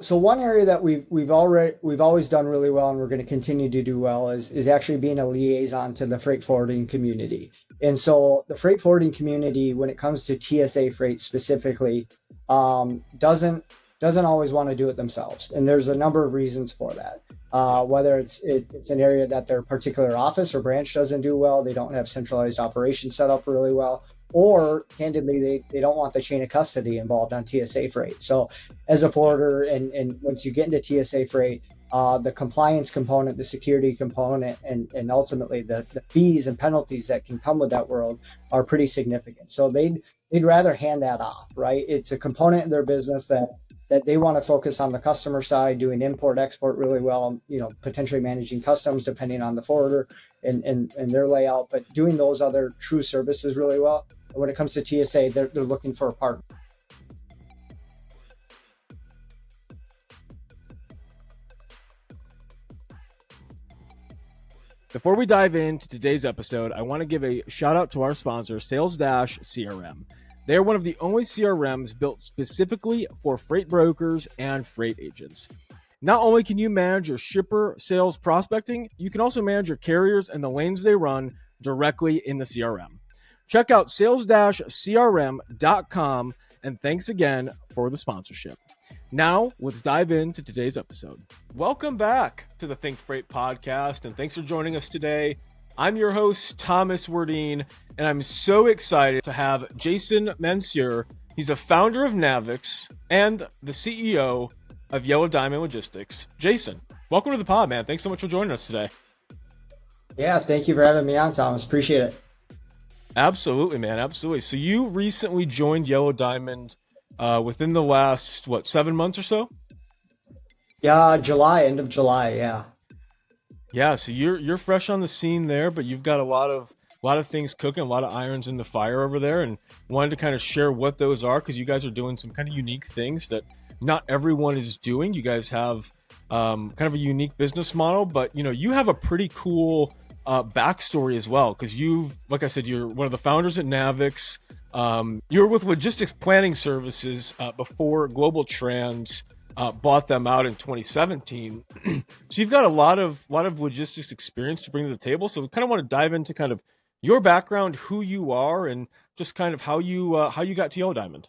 So one area that we've always done really well, and we're going to continue to do well, is actually being a liaison to the freight forwarding community. And so the freight forwarding community, when it comes to TSA freight specifically, doesn't always want to do it themselves, and there's a number of reasons for that. Whether it's an area that their particular office or branch doesn't do well, they don't have centralized operations set up really well, or candidly, they don't want the chain of custody involved on TSA freight. So as a forwarder, and once you get into TSA freight, the compliance component, the security component, and ultimately the fees and penalties that can come with that world are pretty significant. So they'd rather hand that off, right? It's a component of their business that they want to focus on the customer side, doing import export really well, potentially managing customs depending on the forwarder and their layout, but doing those other true services really well. And when it comes to TSA, they're looking for a partner. Before we dive into today's episode, I want to give a shout out to our sponsor, Sales-CRM. They are one of the only CRMs built specifically for freight brokers and freight agents. Not only can you manage your shipper sales prospecting, you can also manage your carriers and the lanes they run directly in the CRM. Check out sales-crm.com, and thanks again for the sponsorship. Now, let's dive into today's episode. Welcome back to the ThinkFreight Podcast, and thanks for joining us today. I'm your host, Thomas Werdine, and I'm so excited to have Jason Mansur. He's the founder of Navix and the CEO of Yellow Diamond Logistics. Jason, welcome to the pod, man. Thanks so much for joining us today. Yeah, thank you for having me on, Thomas. Appreciate it. Absolutely, man. Absolutely. So you recently joined Yellow Diamond within the last, 7 months or so? Yeah, end of July, yeah. Yeah, so you're fresh on the scene there, but you've got a lot of things cooking, a lot of irons in the fire over there, and wanted to kind of share what those are because you guys are doing some kind of unique things that not everyone is doing. You guys have kind of a unique business model, but you have a pretty cool backstory as well because like I said, you're one of the founders at Navix. You were with Logistics Planning Services before Global Trans bought them out in 2017. So you've got a lot of logistics experience to bring to the table. So we kind of want to dive into kind of your background, who you are, and just kind of how you got to Yellow Diamond.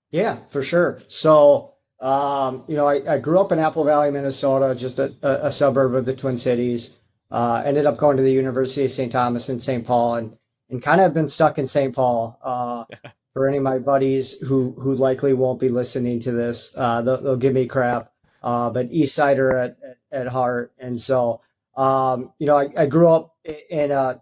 Yeah, for sure. So, I grew up in Apple Valley, Minnesota, just a suburb of the Twin Cities. Ended up going to the University of St. Thomas in St. Paul, and kind of been stuck in St. Paul. For any of my buddies who likely won't be listening to this, they'll give me crap. But East Sider at heart. And so, I grew up in a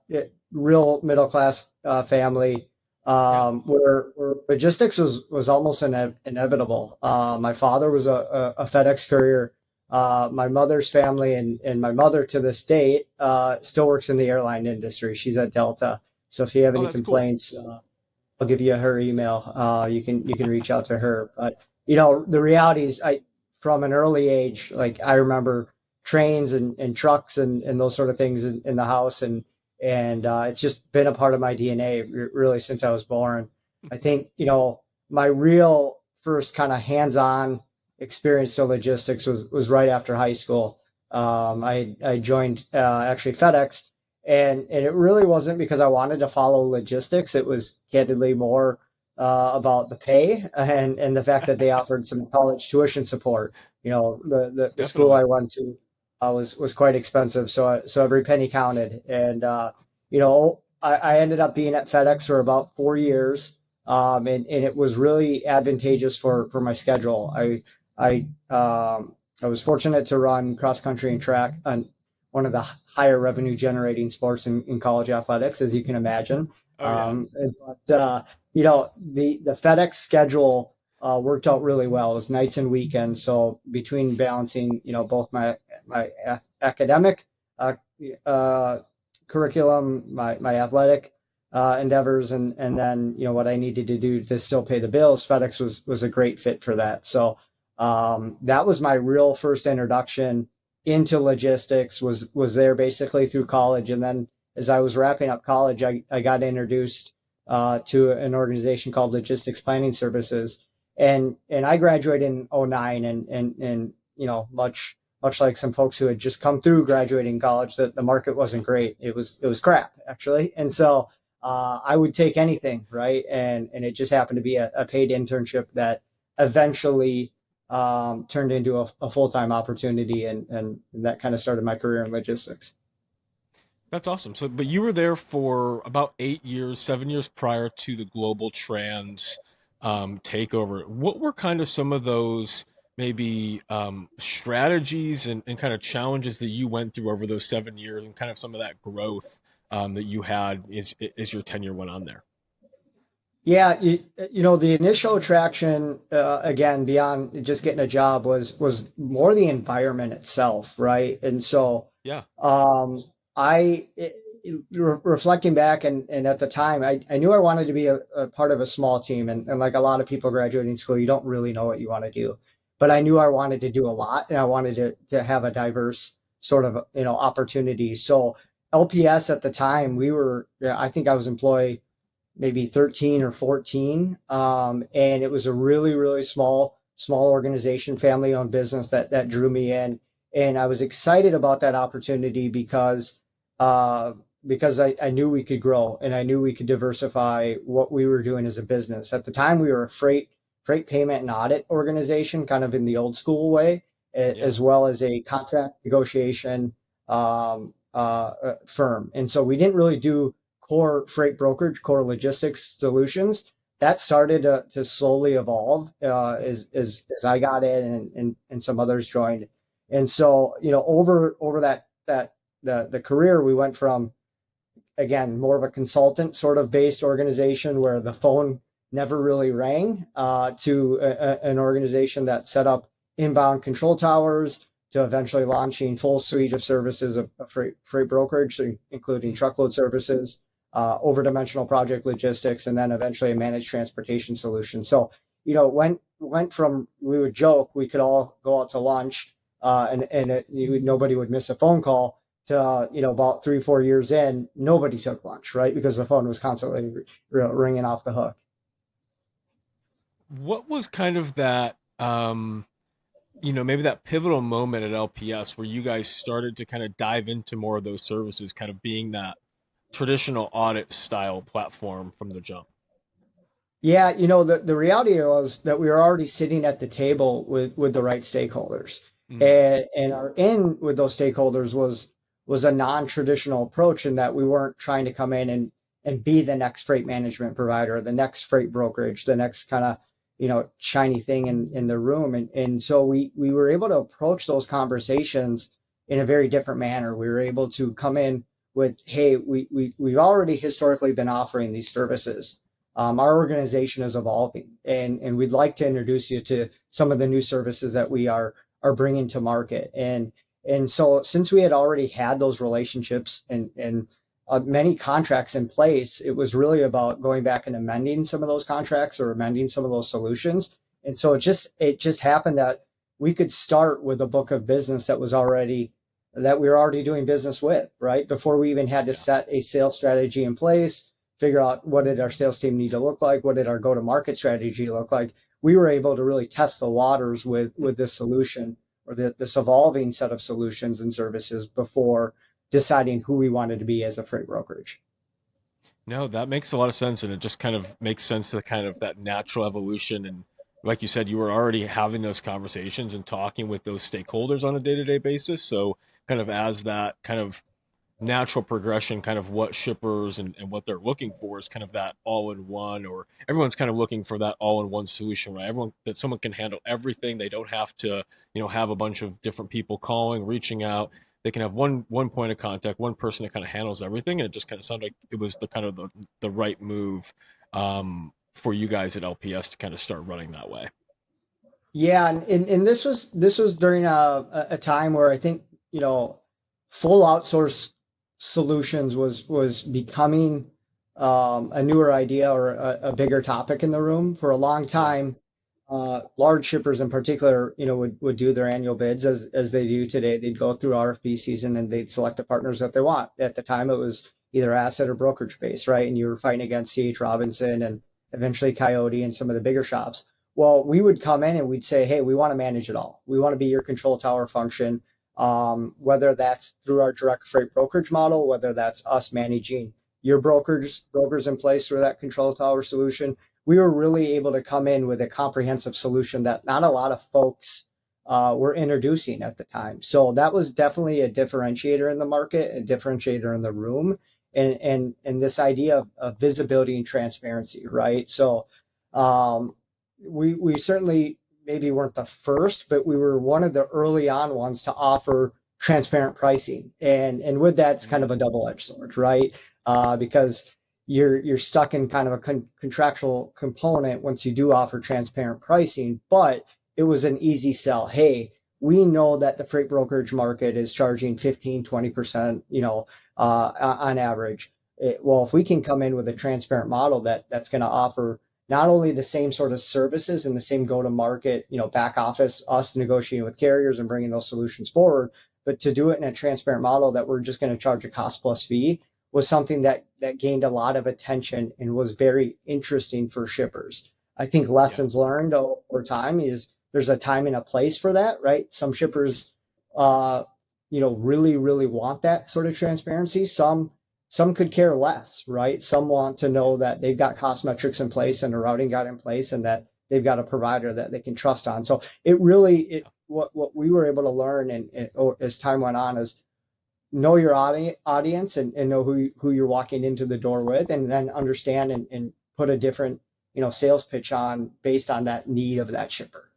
real middle class family where logistics was almost inevitable. My father was a FedEx courier. My mother's family and my mother to this date still works in the airline industry. She's at Delta. So if you have any complaints, cool. I'll give you her email. You can reach out to her. But the reality is, from an early age, like I remember trains and trucks and those sort of things in the house, and it's just been a part of my DNA really since I was born. I think my real first kind of hands-on experience to logistics was right after high school. I joined actually FedEx. And it really wasn't because I wanted to follow logistics. It was candidly more about the pay and the fact that they offered some college tuition support. The school I went to was quite expensive, so every penny counted. And I ended up being at FedEx for about 4 years, and it was really advantageous for my schedule. I was fortunate to run cross country and track on one of the higher revenue generating sports in college athletics, as you can imagine. The FedEx schedule worked out really well. It was nights and weekends. So between balancing, both my academic curriculum, my athletic endeavors, and then, what I needed to do to still pay the bills, FedEx was a great fit for that. So that was my real first introduction into logistics, was there basically through college. And then as I was wrapping up college, I got introduced to an organization called Logistics Planning Services. And I graduated in '09, and much like some folks who had just come through graduating college, that the market wasn't great. It was crap, actually. And so I would take anything, right? And it just happened to be a paid internship that eventually turned into a full-time opportunity, and that kind of started my career in logistics. That's awesome. So, but you were there for about 8 years, 7 years prior to the global trans takeover. What were kind of some of those maybe strategies and kind of challenges that you went through over those 7 years, and kind of some of that growth that you had as your tenure went on there? Yeah, the initial attraction, again, beyond just getting a job, was more the environment itself, right? And so, Yeah. I, reflecting back, and at the time, I knew I wanted to be a part of a small team, and like a lot of people graduating school, you don't really know what you want to do, but I knew I wanted to do a lot, and I wanted to have a diverse sort of opportunity. So LPS at the time, yeah, I think I was employee maybe 13 or 14. And it was a really, really small organization, family owned business that drew me in. And I was excited about that opportunity because I knew we could grow, and I knew we could diversify what we were doing as a business. At the time, we were a freight payment and audit organization, kind of in the old school way, Yeah. as well as a contract negotiation firm. And so we didn't really do core freight brokerage, core logistics solutions. That started to slowly evolve as I got in, and some others joined. And so, over the career, we went from, again, more of a consultant sort of based organization where the phone never really rang, to an organization that set up inbound control towers, to eventually launching full suite of services of freight brokerage, so including truckload services, over-dimensional project logistics, and then eventually a managed transportation solution. So, went from, we would joke, we could all go out to lunch, nobody would miss a phone call, to, about 3 or 4 years in, nobody took lunch, right? Because the phone was constantly ringing off the hook. What was kind of that, maybe that pivotal moment at LPS where you guys started to kind of dive into more of those services, kind of being that traditional audit style platform from the jump? Yeah, the reality was that we were already sitting at the table with the right stakeholders. Mm, And our in with those stakeholders was a non-traditional approach, in that we weren't trying to come in and be the next freight management provider, the next freight brokerage, the next kind of, shiny thing in the room. And so we were able to approach those conversations in a very different manner. We were able to come in with, hey, we've already historically been offering these services. Our organization is evolving, and we'd like to introduce you to some of the new services that we are bringing to market. And so, since we had already had those relationships and many contracts in place, it was really about going back and amending some of those contracts or amending some of those solutions. And so it just happened that we could start with a book of business that we were already doing business with, right? Before we even had to yeah. set a sales strategy in place, figure out what did our sales team need to look like, what did our go-to-market strategy look like. We were able to really test the waters with this solution, or this evolving set of solutions and services, before deciding who we wanted to be as a freight brokerage. No, that makes a lot of sense, and it just kind of makes sense to kind of that natural evolution. And like you said, you were already having those conversations and talking with those stakeholders on a day-to-day basis. So kind of as that kind of natural progression, kind of what shippers and what they're looking for is kind of that all-in-one, or everyone's kind of looking for that all-in-one solution, right? Everyone, that someone can handle everything. They don't have to, have a bunch of different people calling, reaching out. They can have one point of contact, one person that kind of handles everything. And it just kind of sounded like it was the kind of the right move for you guys at LPS to kind of start running that way. Yeah, and this was during a time where I think, full outsource solutions was becoming a newer idea, or a bigger topic in the room. For a long Yeah. time, large shippers in particular, would do their annual bids as they do today. They'd go through RFP season, and they'd select the partners that they want. At the time, it was either asset or brokerage based, right? And you were fighting against C.H. Robinson and eventually Coyote and some of the bigger shops. Well, we would come in and we'd say, hey, we want to manage it all. We want to be your control tower function, whether that's through our direct freight brokerage model, whether that's us managing your brokers in place through that control tower solution. We were really able to come in with a comprehensive solution that not a lot of folks were introducing at the time. So that was definitely a differentiator in the market, a differentiator in the room, and this idea of visibility and transparency, right? So um, we certainly maybe weren't the first, but we were one of the early on ones to offer transparent pricing. And with that, it's kind of a double-edged sword, right? Because you're stuck in kind of a contractual component once you do offer transparent pricing, but it was an easy sell. Hey, we know that the freight brokerage market is charging 15, 20%, on average. Well, if we can come in with a transparent model that's going to offer not only the same sort of services and the same go-to-market, back office, us negotiating with carriers and bringing those solutions forward, but to do it in a transparent model that we're just going to charge a cost plus fee was something that gained a lot of attention and was very interesting for shippers. I think Yeah. lessons learned over time is there's a time and a place for that, right? Some shippers, uh, really, really want that sort of transparency. Some could care less, right? Some want to know that they've got cost metrics in place and a routing guide in place and that they've got a provider that they can trust on. So what we were able to learn as time went on is know your audience and know who you're walking into the door with, and then understand and put a different, sales pitch on based on that need of that shipper.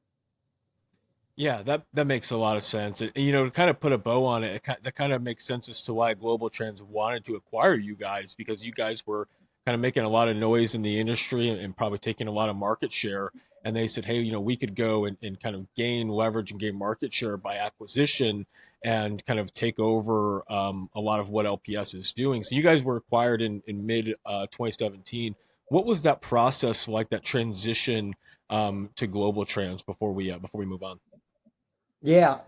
Yeah, that makes a lot of sense. To kind of put a bow on it, that kind of makes sense as to why Global Trans wanted to acquire you guys, because you guys were kind of making a lot of noise in the industry and probably taking a lot of market share. And they said, hey, we could go and kind of gain leverage and gain market share by acquisition and kind of take over a lot of what LPS is doing. So you guys were acquired in mid 2017. What was that process like, that transition to Global Trans before we move on? Yeah,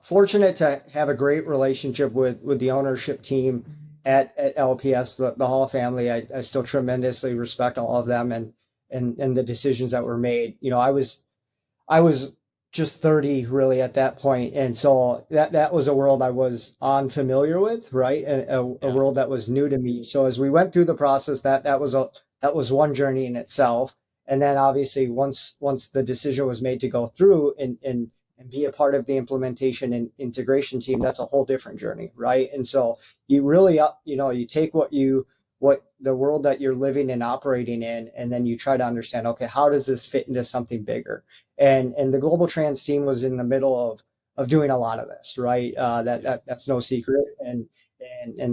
fortunate to have a great relationship with the ownership team at LPS, the Hall family. I still tremendously respect all of them and the decisions that were made. I was just 30 really at that point, and so that was a world I was unfamiliar with, right? A Yeah. world that was new to me. So as we went through the process, that was one journey in itself. And then obviously once the decision was made to go through and be a part of the implementation and integration team, that's a whole different journey, right? And so you really you take what the world that you're living and operating in, and then you try to understand, okay, how does this fit into something bigger? And the global trans team was in the middle of doing a lot of this, right? Yeah. That's no secret, and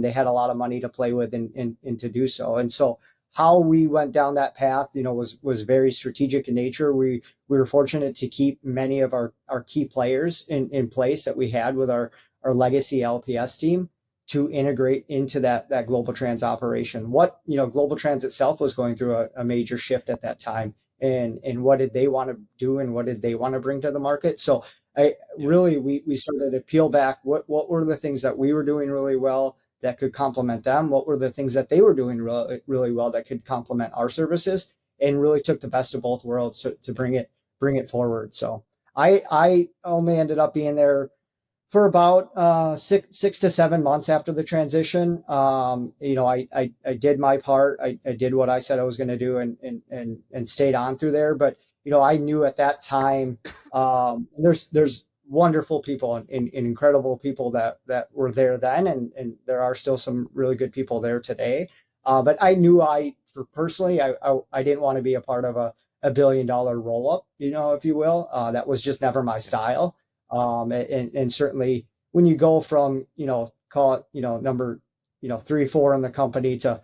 they had a lot of money to play with and to do so. And so how we went down that path, was very strategic in nature. We were fortunate to keep many of our key players in place that we had with our legacy LPS team to integrate into that global trans operation. Global trans itself was going through a major shift at that time, and what did they want to do and what did they want to bring to the market? So I Yeah. really we started to peel back what were the things that we were doing really well that could complement them, what were the things that they were doing really, really well that could complement our services, and really took the best of both worlds to bring it forward. So I only ended up being there for about 6 to 7 months after the transition. I did my part. I did what I said I was going to do, and stayed on through there. But I knew at that time, there's wonderful people and incredible people that were there then, and there are still some really good people there today. But I knew personally, I didn't want to be a part of a $1 billion roll up, if you will. That was just never my style. And certainly when you go from, call it, number, 3, 4 in the company to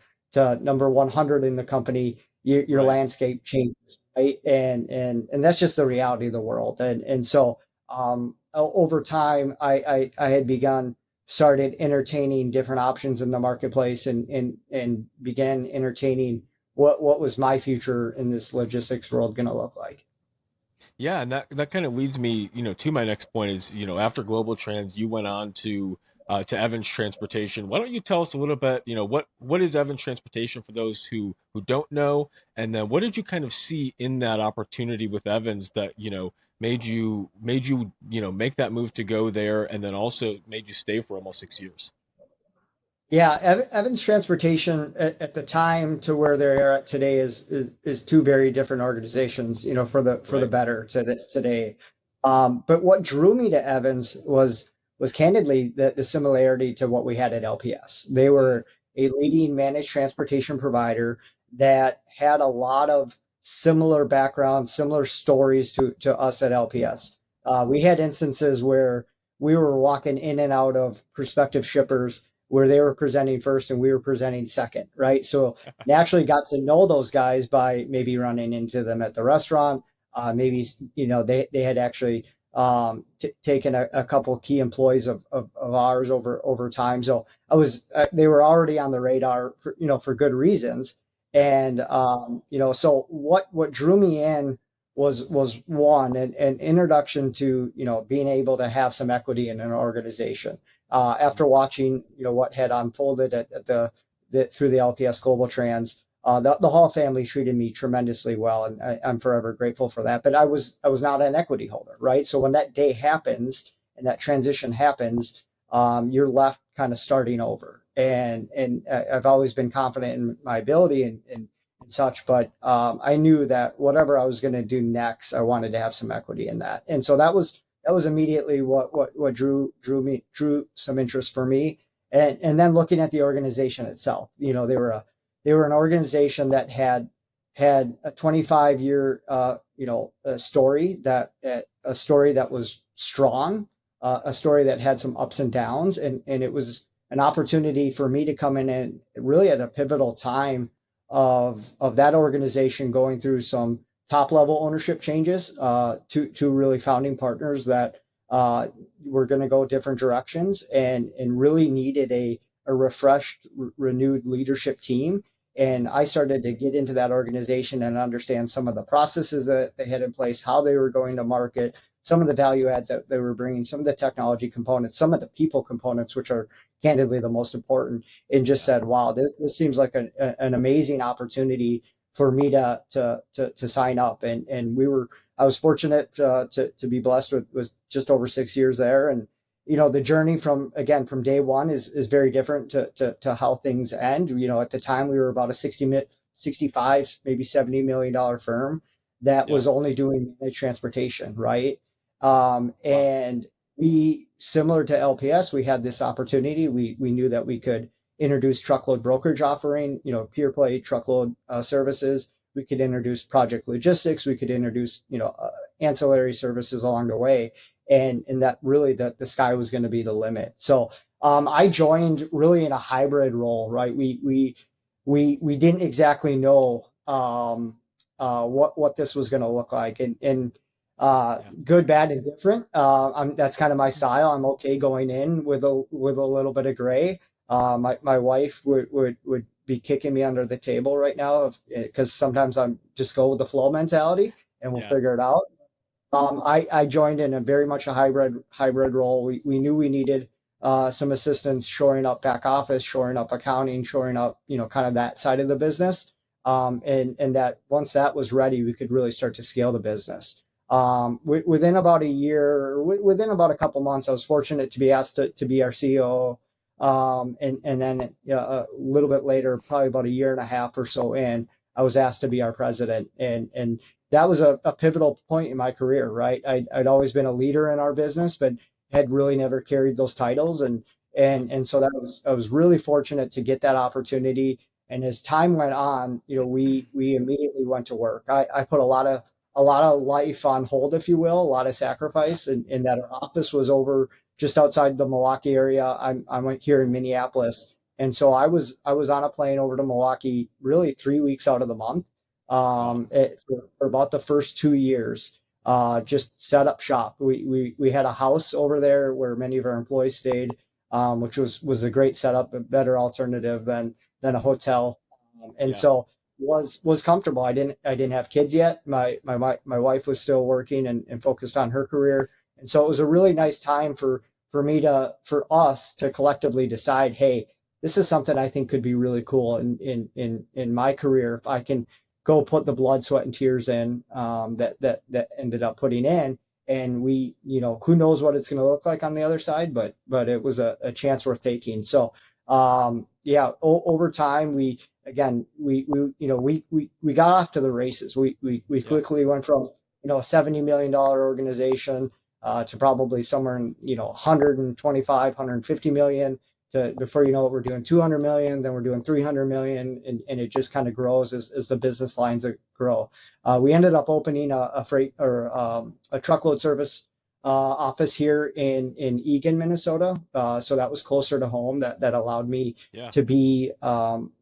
number 100 in the company, your Right. landscape changes, right? And that's just the reality of the world. And so, over time, I had started entertaining different options in the marketplace and began entertaining what was my future in this logistics world going to look like. Yeah, and that kind of leads me, to my next point is, after Global Trans, you went on to to Evans Transportation. Why don't you tell us a little bit, what is Evans Transportation for those who don't know, and then what did you kind of see in that opportunity with Evans that made you make that move to go there, and then also made you stay for almost 6 years? Yeah, Evans Transportation at the time to where they're at today is two very different organizations, for the Right. better today. But what drew me to Evans was candidly the similarity to what we had at LPS. They Mm, were a leading managed transportation provider that had a lot of similar backgrounds, similar stories to us at LPS. We had instances where we were walking in and out of prospective shippers where they were presenting first and we were presenting second, right? So naturally got to know those guys by maybe running into them at the restaurant. Maybe they had actually taken a couple key employees of ours over time. So they were already on the radar for good reasons. yeah. And so what drew me in was one an introduction to being able to have some equity in an organization after watching what had unfolded at through the LPS Global Trans. The Hall family treated me tremendously well, and I'm forever grateful for that. But I was not an equity holder, right? So when that day happens and that transition happens, you're left kind of starting over. And I've always been confident in my ability and such, but I knew that whatever I was going to do next, I wanted to have some equity in that. And so that was immediately what drew some interest for me. And then looking at the organization itself, they were an organization that had a 25-year a story that was strong, a story that had some ups and downs, and it was an opportunity for me to come in and really at a pivotal time of that organization going through some top level ownership changes to really founding partners that were going to go different directions and really needed a refreshed, renewed leadership team. And I started to get into that organization and understand some of the processes that they had in place, how they were going to market, some of the value adds that they were bringing, some of the technology components, some of the people components, which are candidly the most important, and just Yeah. said, wow, this seems like an amazing opportunity for me to sign up. And I was fortunate to be blessed with just over 6 years there. And the journey from day one is very different to how things end. At the time we were about a 65, maybe $70 million firm that Yeah. was only doing managed transportation, right? Wow. And we, similar to LPS, we had this opportunity. We knew that we could introduce truckload brokerage offering, pure play truckload services. We could introduce project logistics. We could introduce, ancillary services along the way, and that really the sky was going to be the limit. So I joined really in a hybrid role, right? We didn't exactly know what this was going to look like, and Yeah. good, bad, and different. That's kind of my style. I'm okay going in with a little bit of gray. My wife would be kicking me under the table right now because sometimes I'm just go with the flow mentality and we'll Yeah. figure it out. I joined in a very much a hybrid role. We knew we needed some assistance shoring up back office, shoring up accounting, shoring up kind of that side of the business. And that once that was ready, we could really start to scale the business. Within about a year, within about a couple months, I was fortunate to be asked to be our CEO. And then a little bit later, probably about a year and a half or so in, I was asked to be our president. And that was a pivotal point in my career, right? I'd always been a leader in our business, but had really never carried those titles. And Yeah. and and so I was really fortunate to get that opportunity. And as time went on, we immediately went to work. I put a lot of life on hold, if you will, a lot of Yeah. sacrifice, and that our office was over just outside the Milwaukee area. I'm here in Minneapolis, and so I was on a plane over to Milwaukee, really 3 weeks out of the month, Wow. for about the first 2 years. Just set up shop. We had a house over there where many of our employees stayed, which was a great setup, a better alternative than a hotel. And Yeah. so was comfortable. I didn't have kids yet. My wife was still working and focused on her career, and so it was a really nice time for us to collectively decide, hey, this is something I think could be really cool in my career if I can go put the blood, sweat, and tears in that ended up putting in. And we, who knows what it's going to look like on the other side, but it was a chance worth taking. So yeah, over time we got off to the races. We quickly went from a $70 million organization to probably somewhere in 125, 150 million. To before you know it, we're doing 200 million, then we're doing 300 million, and it just kind of grows as the business lines grow. We ended up opening a freight or a truckload service office here in Eagan, Minnesota. So that was closer to home. That allowed me to be home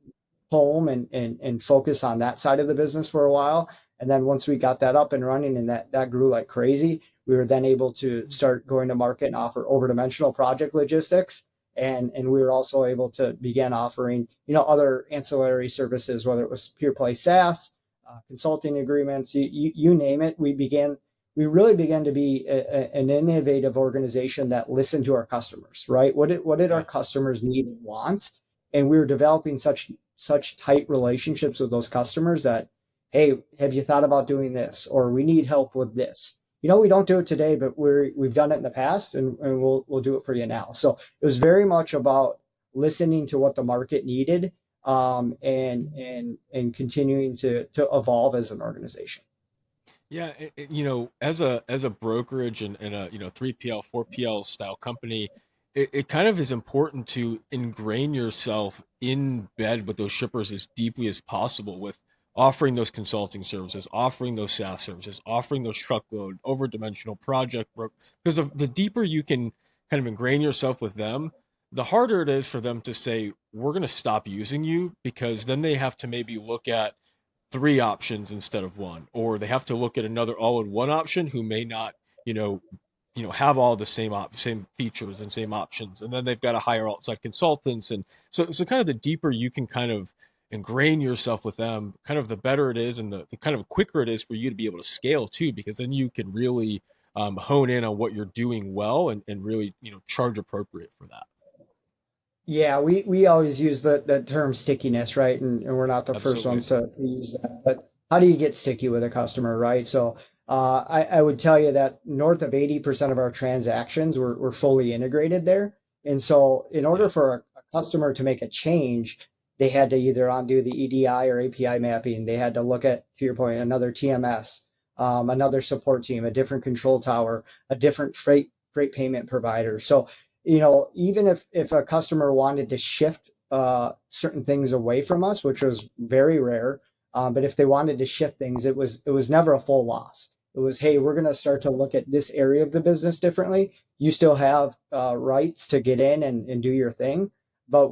and focus on that side of the business for a while. And then once we got that up and running and that grew like crazy, we were then able to start going to market and offer over-dimensional project logistics. And we were also able to begin offering, other ancillary services, whether it was pure play SaaS, consulting agreements, you name it. We really began to be an innovative organization that listened to our customers, right? What did our customers need and want? And we were developing such tight relationships with those customers that, hey, have you thought about doing this? Or we need help with this. We don't do it today, but we've done it in the past, and we'll do it for you now. So it was very much about listening to what the market needed, and continuing to evolve as an organization. Yeah, as a brokerage and a 3PL, 4PL style company, it kind of is important to ingrain yourself in bed with those shippers as deeply as possible with offering those consulting services, offering those SaaS services, offering those truckload, over-dimensional project work. Because the deeper you can kind of ingrain yourself with them, the harder it is for them to say, we're going to stop using you, because then they have to maybe look at 3 options instead of 1, or they have to look at another all-in-one option who may not, have all the same features and same options. And then they've got to hire outside consultants. And so kind of the deeper you can kind of ingrain yourself with them, kind of the better it is, and the kind of quicker it is for you to be able to scale too, because then you can really hone in on what you're doing well and really charge appropriate for that. Yeah, we always use the term stickiness, right? And we're not the first ones to use that. But how do you get sticky with a customer, right? So I would tell you that north of 80% of our transactions were fully integrated there. And so in order for a customer to make a change, they had to either undo the EDI or API mapping. They had to look at, to your point, another TMS, another support team, a different control tower, a different freight payment provider. So, even if a customer wanted to shift certain things away from us, which was very rare, but if they wanted to shift things, it was never a full loss. It was, hey, we're going to start to look at this area of the business differently. You still have rights to get in and do your thing. But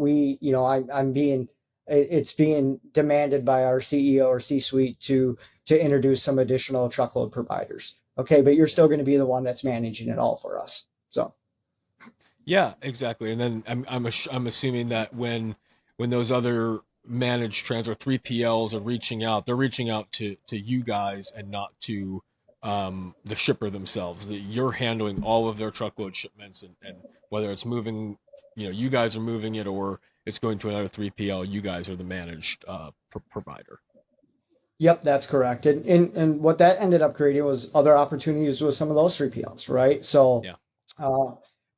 it's being demanded by our CEO or C-suite to introduce some additional truckload providers. Okay, but you're still going to be the one that's managing it all for us. So. Yeah, exactly. And then I'm assuming that when those other managed trans or 3PLs are reaching out, they're reaching out to you guys and not to the shipper themselves. That you're handling all of their truckload shipments, and whether it's moving, you guys are moving it, or it's going to another 3PL, you guys are the managed provider. Yep, that's correct. And what that ended up creating was other opportunities with some of those 3PLs, right? So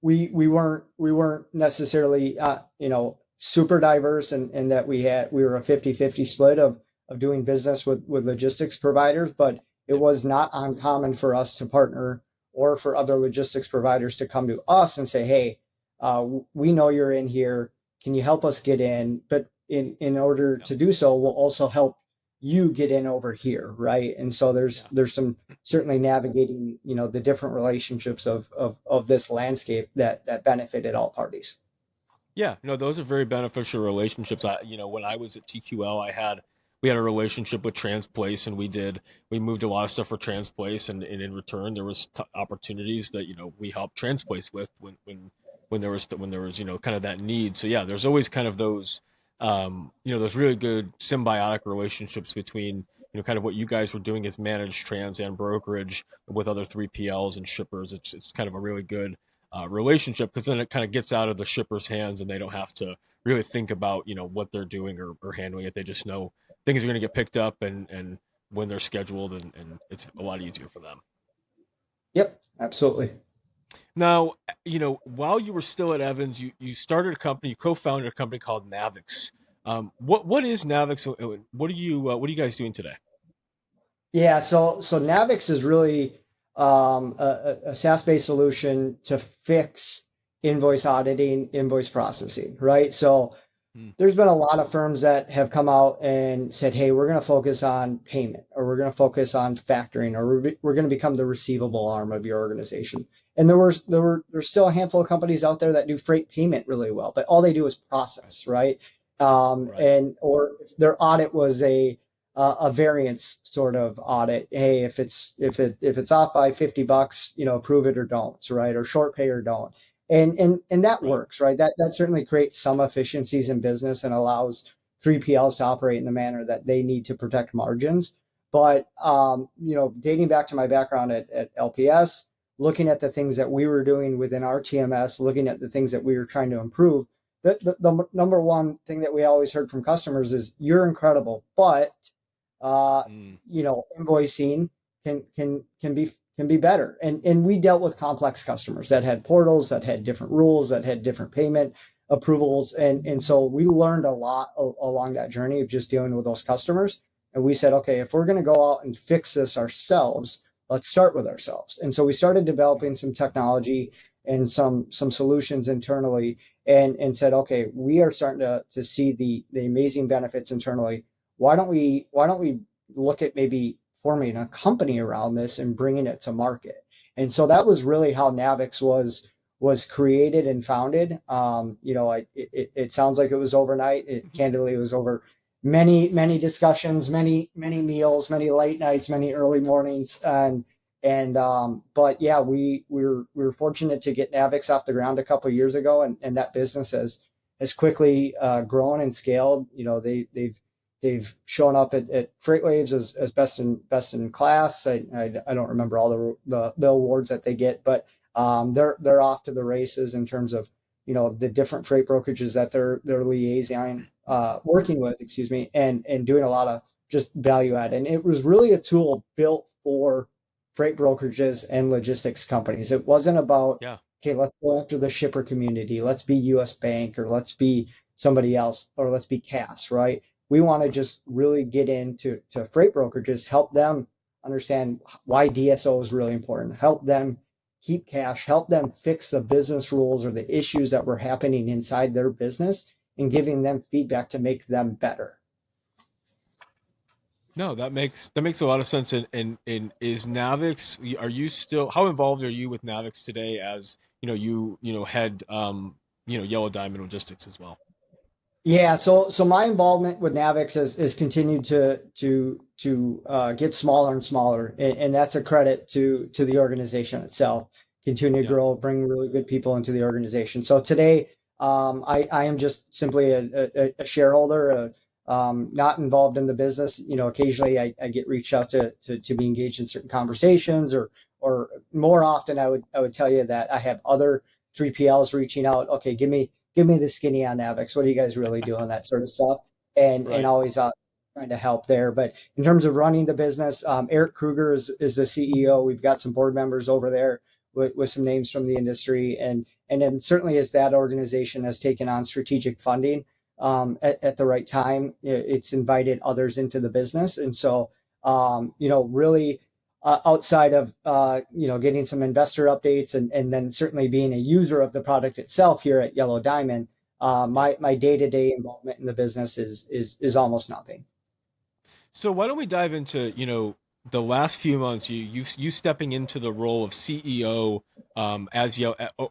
we weren't necessarily super diverse in that we were a 50-50 split of doing business with logistics providers, but it was not uncommon for us to partner or for other logistics providers to come to us and say, hey, we know you're in here. Can you help us get in? But in order to do so, we'll also help you get in over here, right? And so there's some certainly navigating, the different relationships of this landscape that benefited all parties. Yeah, no, those are very beneficial relationships. When I was at TQL, we had a relationship with Transplace, and we moved a lot of stuff for Transplace, and in return there was opportunities that we helped Transplace with when there was kind of that need. So yeah, there's always kind of those those really good symbiotic relationships between kind of what you guys were doing as managed trans and brokerage with other 3PLs and shippers. It's kind of a really good relationship, because then it kind of gets out of the shipper's hands and they don't have to really think about what they're doing or handling it. They just know things are going to get picked up and when they're scheduled, and it's a lot easier for them. Yep, absolutely. Now, while you were still at Evans, you started a company, you co-founded a company called Navix. What is Navix? What are you guys doing today? Yeah, so Navix is really a SaaS-based solution to fix invoice auditing, invoice processing, right? So Hmm. there's been a lot of firms that have come out and said, hey, we're going to focus on payment, or we're going to focus on factoring, or we're going to become the receivable arm of your organization. And there's still a handful of companies out there that do freight payment really well, but all they do is process, right? Right. And or if their audit was a variance sort of audit. Hey, if it's off by $50, approve it or don't, right? Or short pay or don't. And that Right. works, right? That certainly creates some efficiencies in business and allows 3PLs to operate in the manner that they need to protect margins. But dating back to my background at LPS, looking at the things that we were doing within our TMS, looking at the things that we were trying to improve, the number one thing that we always heard from customers is you're incredible, but uh, Mm. invoicing can be better. And we dealt with complex customers that had portals, that had different rules, that had different payment approvals, and so we learned a lot along that journey of just dealing with those customers. And we said, okay, if we're going to go out and fix this ourselves, let's start with ourselves. And so we started developing some technology and some solutions internally, and said, okay, we are starting to see the amazing benefits internally. Why don't we look at maybe forming a company around this and bringing it to market? And so that was really how Navix was created and founded. It sounds like it was overnight. Candidly, it was over many discussions, many meals, many late nights, many early mornings, but yeah, we were fortunate to get Navix off the ground a couple of years ago, and that business has quickly grown and scaled. They've shown up at FreightWaves as best in class. I don't remember all the awards that they get, but they're off to the races in terms of the different freight brokerages that they're liaison working with, excuse me, and doing a lot of just value add. And it was really a tool built for freight brokerages and logistics companies. It wasn't about, Yeah. okay, let's go after the shipper community, let's be US Bank, or let's be somebody else, or let's be Cass, right? We want to just really get into freight brokerages, help them understand why DSO is really important, help them keep cash, help them fix the business rules or the issues that were happening inside their business, and giving them feedback to make them better. No, that makes a lot of sense. And is Navix? Are you still? How involved are you with Navix today? As you head Yellow Diamond Logistics as well. Yeah, so my involvement with Navix has continued to get smaller and smaller, and that's a credit to the organization itself. Continue to Yeah. grow, bring really good people into the organization. So today, I am just simply a shareholder, not involved in the business. Occasionally I get reached out to be engaged in certain conversations, or more often I would tell you that I have other 3PLs reaching out. Okay, give me the skinny on Navix. What are you guys really doing? That sort of stuff, and Right. always trying to help there. But in terms of running the business, Eric Kruger is the CEO. We've got some board members over there with some names from the industry, and then certainly as that organization has taken on strategic funding at the right time, it's invited others into the business, and so really outside of getting some investor updates, and then certainly being a user of the product itself here at Yellow Diamond, Yeah. my day-to-day involvement in the business is almost nothing. So why don't we dive into the last few months, you stepping into the role of CEO,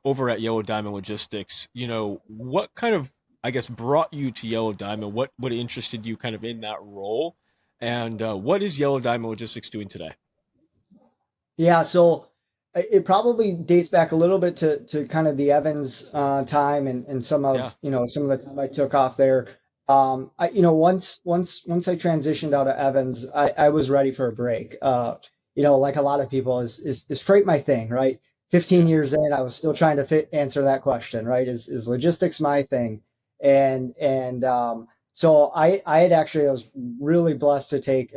over at Yellow Diamond Logistics. What kind of, I guess, brought you to Yellow Diamond? What interested you kind of in that role, and what is Yellow Diamond Logistics doing today? Yeah, so it probably dates back a little bit to kind of the Evans time, and Yeah. some of the time I took off there. Once I transitioned out of Evans, I was ready for a break. Like a lot of people, is freight my thing, right? 15 Yeah. years in, I was still trying to answer that question, right? Is logistics my thing? So I was really blessed to take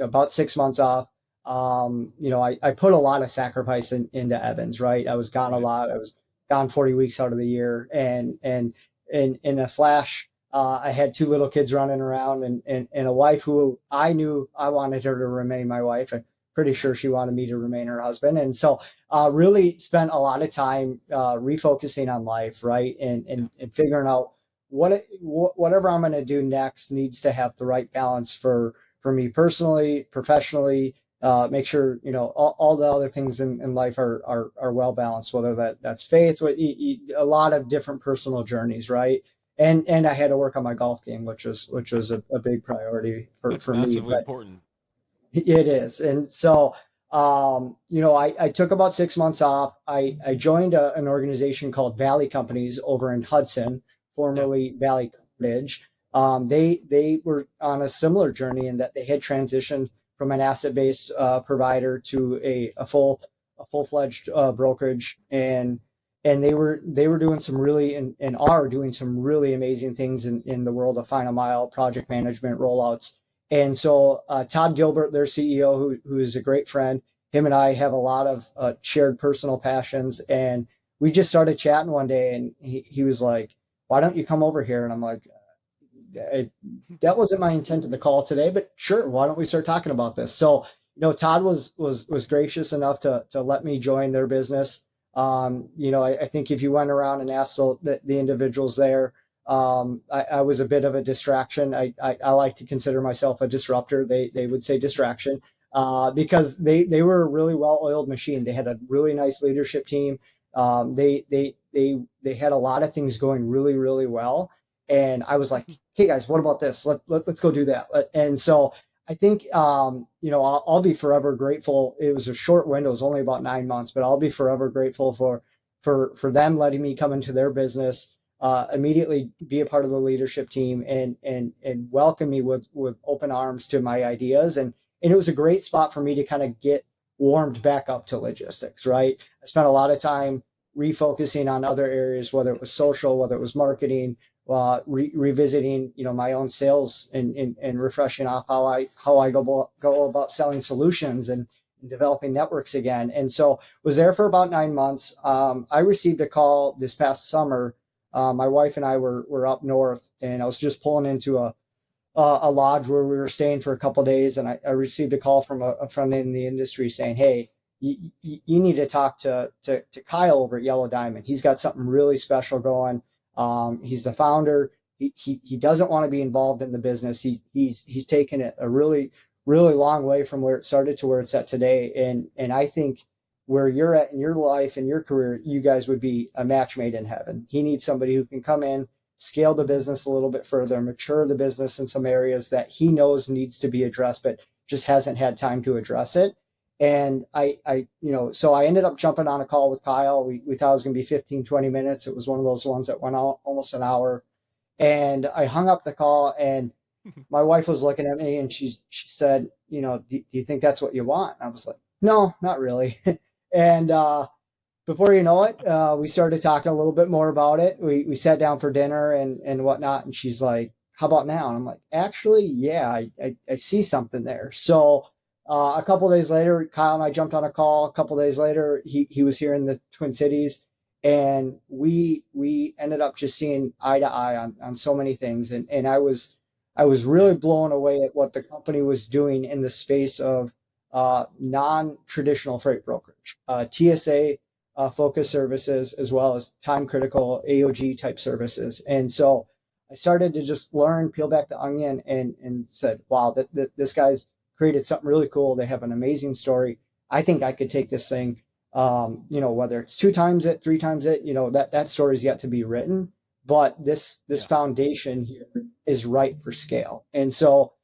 about 6 months off. I put a lot of sacrifice into Evans, right? I was gone a Right. lot. I was gone 40 weeks out of the year, and in a flash, I had two little kids running around, and a wife who I knew I wanted her to remain my wife. I'm pretty sure she wanted me to remain her husband, and so really spent a lot of time refocusing on life, right, Yeah. and figuring out whatever I'm going to do next needs to have the right balance for me personally, professionally. Make sure all the other things in life are well balanced, whether that's faith, a lot of different personal journeys, right? And I had to work on my golf game, which was a big priority That's for me. massively But important. it is. And so, I took about 6 months off. I joined an organization called Valley Companies over in Hudson, Yeah. formerly Valley Cottage. They were on a similar journey in that they had transitioned from an asset-based provider to a full-fledged brokerage, and they were doing some really and are doing some really amazing things in the world of final mile project management rollouts. And so Todd Gilbert, their CEO, who is a great friend, him and I have a lot of shared personal passions. And we just started chatting one day, and he was like, "Why don't you come over here?" And I'm like, "That wasn't my intent of the call today, but sure, why don't we start talking about this?" So, Todd was gracious enough to let me join their business. I think if you went around and asked the individuals there, I was a bit of a distraction. I like to consider myself a disruptor. They would say distraction because they were a really well-oiled machine. They had a really nice leadership team. They had a lot of things going really, really well. And I was like, "Hey guys, what about this? Let's go do that." And so I think I'll be forever grateful. It was a short window, it was only about 9 months, but I'll be forever grateful for them letting me come into their business, immediately be a part of the leadership team, and welcome me with open arms to my ideas. And it was a great spot for me to kind of get warmed back up to logistics, right? I spent a lot of time refocusing on other areas, whether it was social, whether it was marketing, revisiting, my own sales, and refreshing off how I go about selling solutions, and developing networks again. And so was there for about 9 months. I received a call this past summer. My wife and I were up north, and I was just pulling into a lodge where we were staying for a couple of days, and I received a call from a friend in the industry saying, "Hey, you need to talk to Kyle over at Yellow Diamond. He's got something really special going. He's the founder. He doesn't want to be involved in the business. He's taken it a really, really long way from where it started to where it's at today. And I think where you're at in your life and your career, you guys would be a match made in heaven. He needs somebody who can come in, scale the business a little bit further, mature the business in some areas that he knows needs to be addressed, but just hasn't had time to address it." And so I ended up jumping on a call with Kyle. We thought it was going to be 15, 20 minutes. It was one of those ones that went out almost an hour. And I hung up the call, and my wife was looking at me, and she said, "Do you think that's what you want?" And I was like, "No, not really." And before you know it, we started talking a little bit more about it. We sat down for dinner and whatnot, and she's like, "How about now?" And I'm like, "Actually, yeah, I see something there." So a couple of days later, Kyle and I jumped on a call. A couple of days later, he was here in the Twin Cities, and we ended up just seeing eye to eye on so many things. And I was really Yeah. blown away at what the company was doing in the space of non-traditional freight brokerage, TSA focused services, as well as time critical AOG type services. And so I started to just learn, peel back the onion, and said, "Wow, this guy's created something really cool. They have an amazing story. I think I could take this thing, whether it's two times it, three times it, that story's yet to be written, but this Yeah. foundation here is right for scale." And so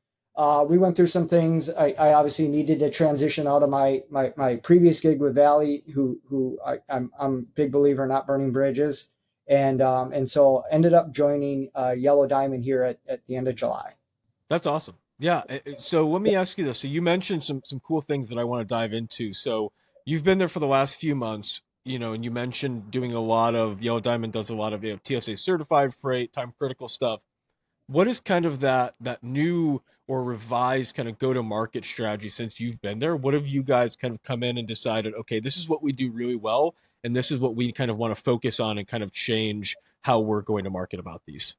we went through some things. I obviously needed to transition out of my previous gig with Valley, I'm a big believer in not burning bridges, and so ended up joining Yellow Diamond here at the end of July. That's awesome. Yeah. So let me ask you this. So you mentioned some cool things that I want to dive into. So you've been there for the last few months. and you mentioned doing a lot of Yellow Diamond does a lot of TSA certified freight, time critical stuff. What is kind of that new or revised kind of go to market strategy since you've been there? What have you guys kind of come in and decided, okay, this is what we do really well, and this is what we kind of want to focus on and kind of change how we're going to market about these?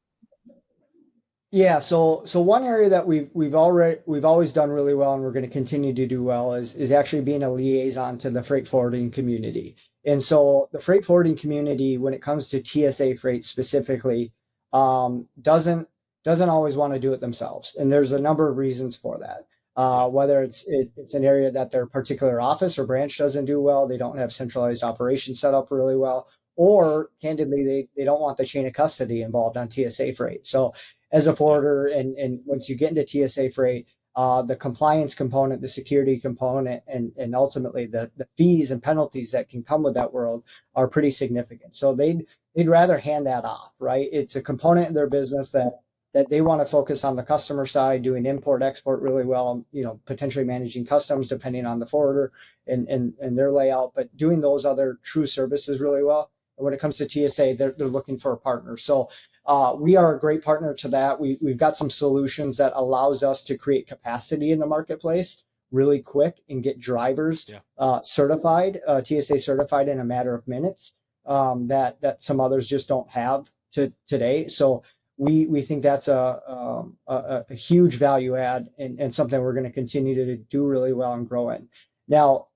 Yeah, so one area that we've always done really well and we're going to continue to do well is actually being a liaison to the freight forwarding community. And so the freight forwarding community, when it comes to TSA freight specifically, doesn't always want to do it themselves. And there's a number of reasons for that. Yeah. Whether it's an area that their particular office or branch doesn't do well, they don't have centralized operations set up really well, or candidly, they don't want the chain of custody involved on TSA freight. So as a Yeah. forwarder, and once you get into TSA freight, the compliance component, the security component, and ultimately the fees and penalties that can come with that world are pretty significant. So they'd rather hand that off, right? It's a component of their business that they want to focus on the customer side, doing import export really well, potentially managing customs depending on the forwarder and their layout, but doing those other true services really well. And when it comes to TSA, they're looking for a partner. So we are a great partner to that. We've got some solutions that allows us to create capacity in the marketplace really quick and get drivers Yeah. certified, TSA certified in a matter of minutes, that some others just don't have today. So we think that's a huge value add and something we're going to continue to do really well and grow in. Now,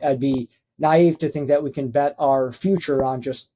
I'd be naive to think that we can bet our future on just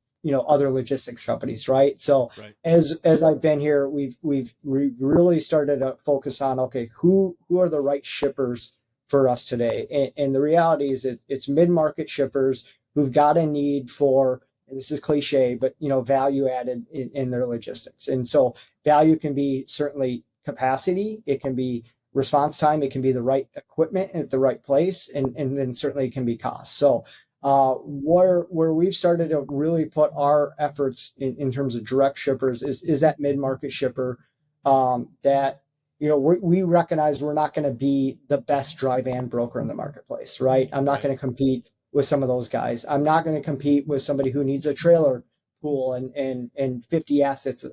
other logistics companies, right? So Right. as I've been here, we've really started to focus on, okay, who are the right shippers for us today? And the reality is it's mid-market shippers who've got a need for, and this is cliche, but value added in their logistics. And so value can be certainly capacity, it can be response time, it can be the right equipment at the right place, and then certainly it can be cost. So where we've started to really put our efforts in terms of direct shippers is that mid-market shipper, that we recognize we're not going to be the best dry van broker in the marketplace, right? I'm not Right. going to compete with some of those guys. I'm not going to compete with somebody who needs a trailer pool and 50 assets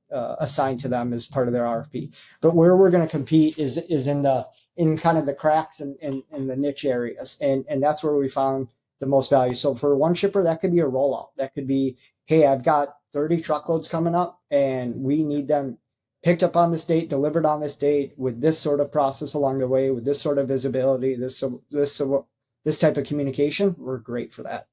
assigned to them as part of their RFP. But where we're going to compete is in kind of the cracks and in the niche areas, and that's where we found the most value. So for one shipper, that could be a rollout. That could be, hey, I've got 30 truckloads coming up, and we need them picked up on this date, delivered on this date, with this sort of process along the way, with this sort of visibility, this type of communication. We're great for that.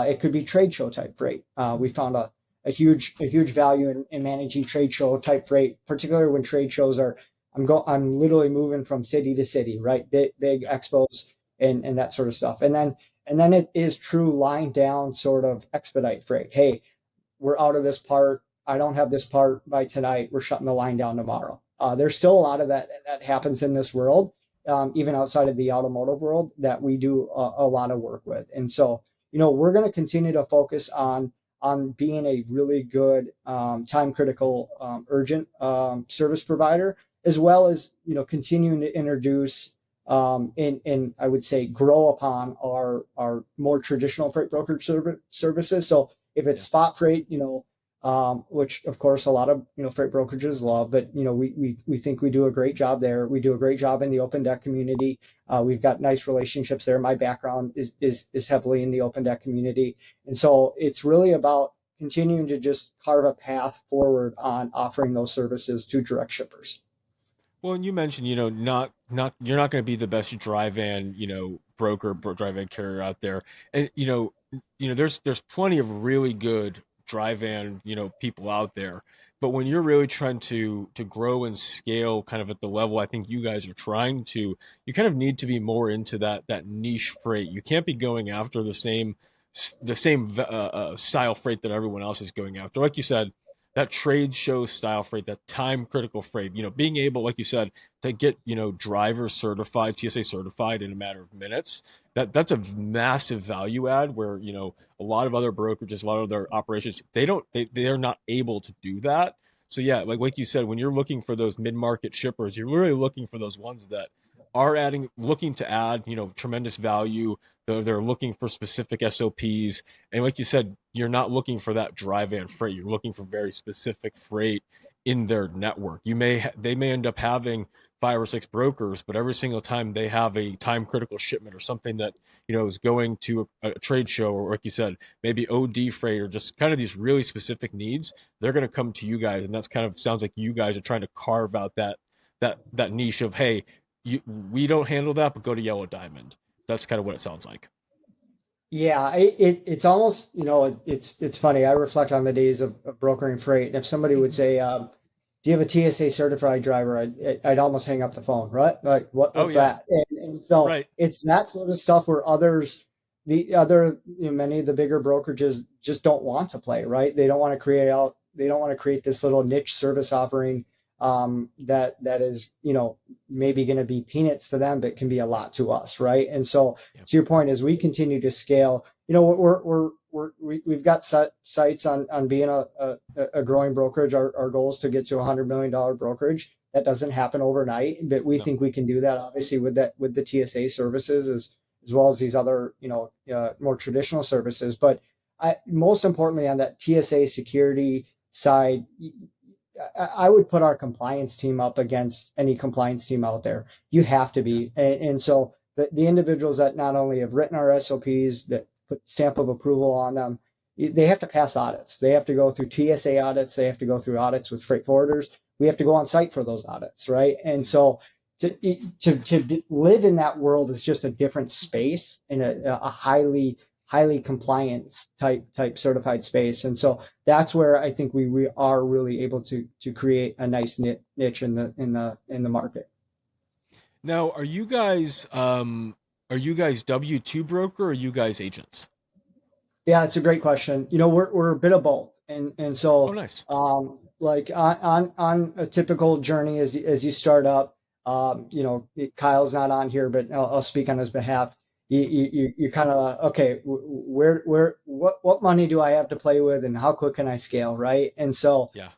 It could be trade show type freight. We found a huge value in managing trade show type freight, particularly when trade shows are, I'm literally moving from city to city, right? Big expos and that sort of stuff. And then it is true line down sort of expedite freight. Hey, we're out of this part. I don't have this part by tonight. We're shutting the line down tomorrow. There's still a lot of that happens in this world, even outside of the automotive world, that we do a lot of work with. And so, we're going to continue to focus on being a really good time critical, urgent service provider, as well as continuing to introduce and I would say grow upon our more traditional freight brokerage services. So if it's Yeah. spot freight, which of course a lot of freight brokerages love, but we think we do a great job there. We do a great job in the open deck community. We've got nice relationships there. My background is heavily in the open deck community, and so it's really about continuing to just carve a path forward on offering those services to direct shippers. Well, and you mentioned, not you're not going to be the best dry van, broker, dry van carrier out there, and there's plenty of really good dry van, people out there. But when you're really trying to grow and scale, kind of at the level I think you guys are trying to, you kind of need to be more into that niche freight. You can't be going after the same style freight that everyone else is going after. Like you said, that trade show style freight, that time critical freight, being able, like you said, to get, driver certified, TSA certified in a matter of minutes, that's a massive value add where, a lot of other brokerages, a lot of their operations, they're not able to do that. So yeah, like you said, when you're looking for those mid-market shippers, you're really looking for those ones that are looking to add, tremendous value. They're looking for specific SOPs. And like you said, you're not looking for that dry van freight. You're looking for very specific freight in their network. They may end up having 5 or 6 brokers, but every single time they have a time critical shipment or something that, is going to a trade show, or like you said, maybe OD freight, or just kind of these really specific needs, they're going to come to you guys. And that's kind of sounds like you guys are trying to carve out that niche of, hey, we don't handle that, but go to Yellow Diamond. That's kind of what it sounds like. Yeah, it's almost, it's funny. I reflect on the days of brokering freight, and if somebody would say, "Do you have a TSA certified driver?" I'd almost hang up the phone, right? Like, what's Yeah. that? And so Right. it's that sort of stuff where many of the bigger brokerages just don't want to play, right? They don't want to create this little niche service offering that is, maybe going to be peanuts to them, but can be a lot to us, right? And so, Yep. to your point, as we continue to scale, we've got sights on being a growing brokerage. Our goal is to get to $100 million brokerage. That doesn't happen overnight, but we No. think we can do that, obviously, with the TSA services as well as these other, more traditional services. But most importantly, on that TSA security side, I would put our compliance team up against any compliance team out there. You have to be. And so the individuals that not only have written our SOPs, that put stamp of approval on them, they have to pass audits. They have to go through TSA audits. They have to go through audits with freight forwarders. We have to go on site for those audits, right? And so to live in that world is just a different space in a highly compliance type certified space. And so that's where I think we are really able to create a nice niche in the market. Now, are you guys W-2 broker, or are you guys agents? Yeah, it's a great question. We're a bit of both. And Oh, so nice. like on a typical journey as you start up, Kyle's not on here, but I'll speak on his behalf. You kind of, okay, what money do I have to play with, and how quick can I scale, right? And so Yeah.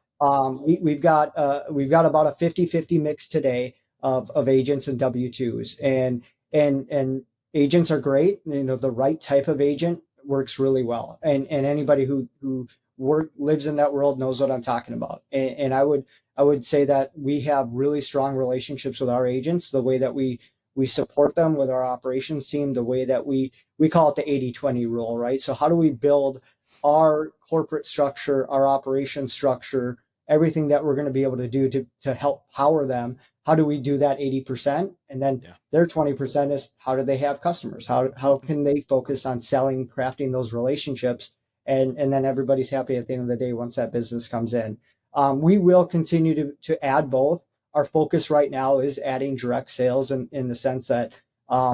we've got about a 50-50 mix today of agents and W-2s, and agents are great. The right type of agent works really well, and anybody who lives in that world knows what I'm talking about. And I would say that we have really strong relationships with our agents, the way that we support them with our operations team, the way that we call it the 80-20 rule, right? So how do we build our corporate structure, our operation structure, everything that we're going to be able to do to help power them? How do we do that 80%? And then their 20% is, how do they have customers? How can they focus on selling, crafting those relationships? And then everybody's happy at the end of the day once that business comes in. We will continue to add both. Our focus right now is adding direct sales in the sense that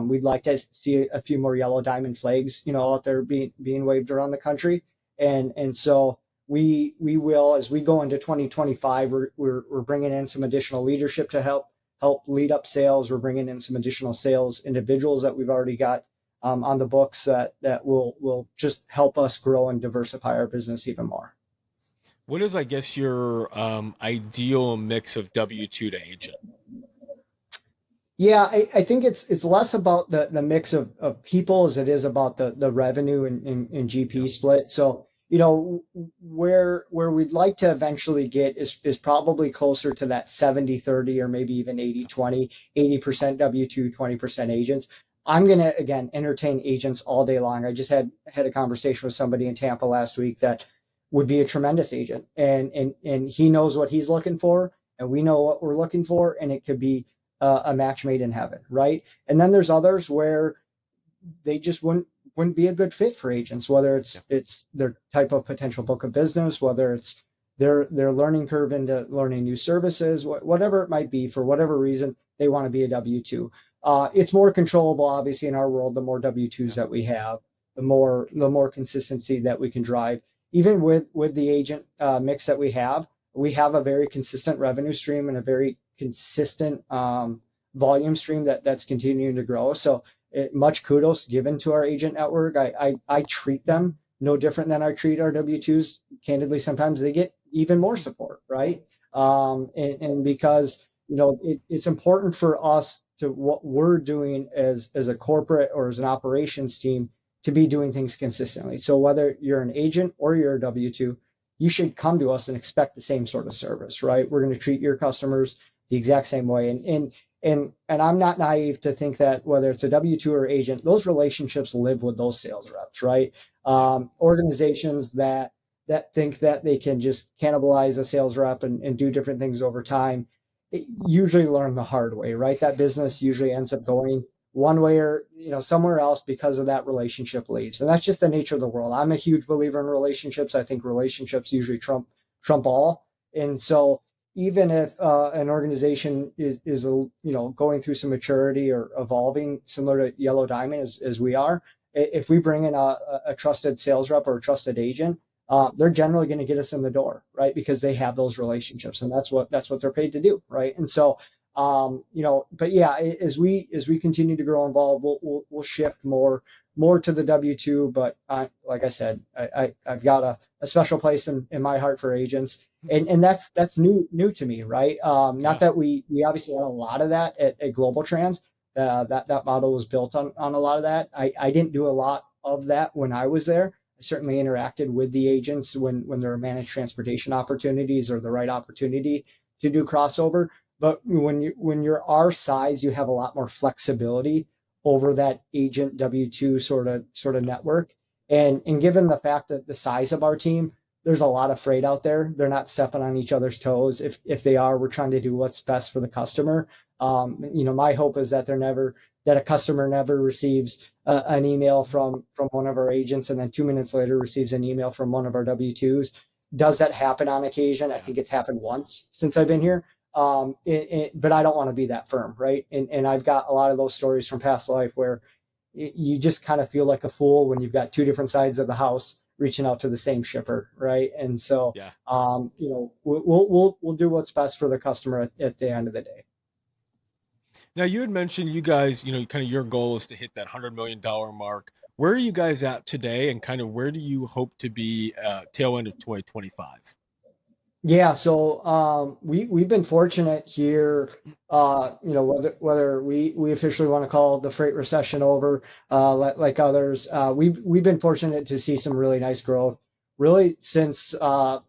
we'd like to see a few more Yellow Diamond flags, out there being waved around the country. And so we will, as we go into 2025, we're bringing in some additional leadership to help lead up sales. We're bringing in some additional sales individuals that we've already got on the books that will just help us grow and diversify our business even more. What is, I guess, your ideal mix of W-2 to agent? Yeah, I think it's less about the mix of people as it is about the revenue and GP split. So, where we'd like to eventually get is probably closer to that 70-30 or maybe even 80-20, 80% W-2, 20% agents. I'm going to, again, entertain agents all day long. I just had a conversation with somebody in Tampa last week that would be a tremendous agent, and he knows what he's looking for, and we know what we're looking for, and it could be a match made in heaven, right? And then there's others where they just wouldn't be a good fit for agents, whether it's their type of potential book of business, whether it's their learning curve into learning new services, whatever it might be. For whatever reason, they want to be a W-2. It's more controllable, obviously, in our world. The more W-2s that we have, the more consistency that we can drive. Even with the agent mix that we have a very consistent revenue stream and a very consistent volume stream that's continuing to grow. So much kudos given to our agent network. I treat them no different than I treat our W-2s. Candidly, sometimes they get even more support, right? And because it's important for us to what we're doing as a corporate or as an operations team to be doing things consistently. So whether you're an agent or you're a W-2, you should come to us and expect the same sort of service, right? We're going to treat your customers the exact same way. And I'm not naive to think that whether it's a W-2 or agent, those relationships live with those sales reps, right? Organizations that think that they can just cannibalize a sales rep and do different things over time, usually learn the hard way, right? That business usually ends up going one way or somewhere else because of that relationship leaves, and that's just the nature of the world. I'm a huge believer in relationships. I think relationships usually trump all, and so even if an organization is going through some maturity or evolving, similar to Yellow Diamond as we are, if we bring in a trusted sales rep or a trusted agent, they're generally going to get us in the door, right? Because they have those relationships, and that's what they're paid to do, right? And so, but yeah, as we continue to grow involved, we'll shift more to the W-2. But like I said, I've got a special place in my heart for agents, and that's new to me, right? Not that we obviously had a lot of that at Global Trans. That model was built on a lot of that. I didn't do a lot of that when I was there. I certainly interacted with the agents when there were managed transportation opportunities or the right opportunity to do crossover. But when you're our size, you have a lot more flexibility over that agent W-2 sort of network. And given the fact that the size of our team, there's a lot of freight out there. They're not stepping on each other's toes. If they are, we're trying to do what's best for the customer. My hope is that that a customer never receives an email from one of our agents and then 2 minutes later receives an email from one of our W-2s. Does that happen on occasion? I think it's happened once since I've been here. But I don't want to be that firm, right? And I've got a lot of those stories from past life where you just kind of feel like a fool when you've got two different sides of the house reaching out to the same shipper, right? And so, we'll do what's best for the customer at the end of the day. Now, you had mentioned you guys, kind of your goal is to hit that $100 million mark. Where are you guys at today, and kind of where do you hope to be tail end of 2025? Yeah, so we've been fortunate here, whether we officially want to call the freight recession over, like others, we've been fortunate to see some really nice growth. Really, since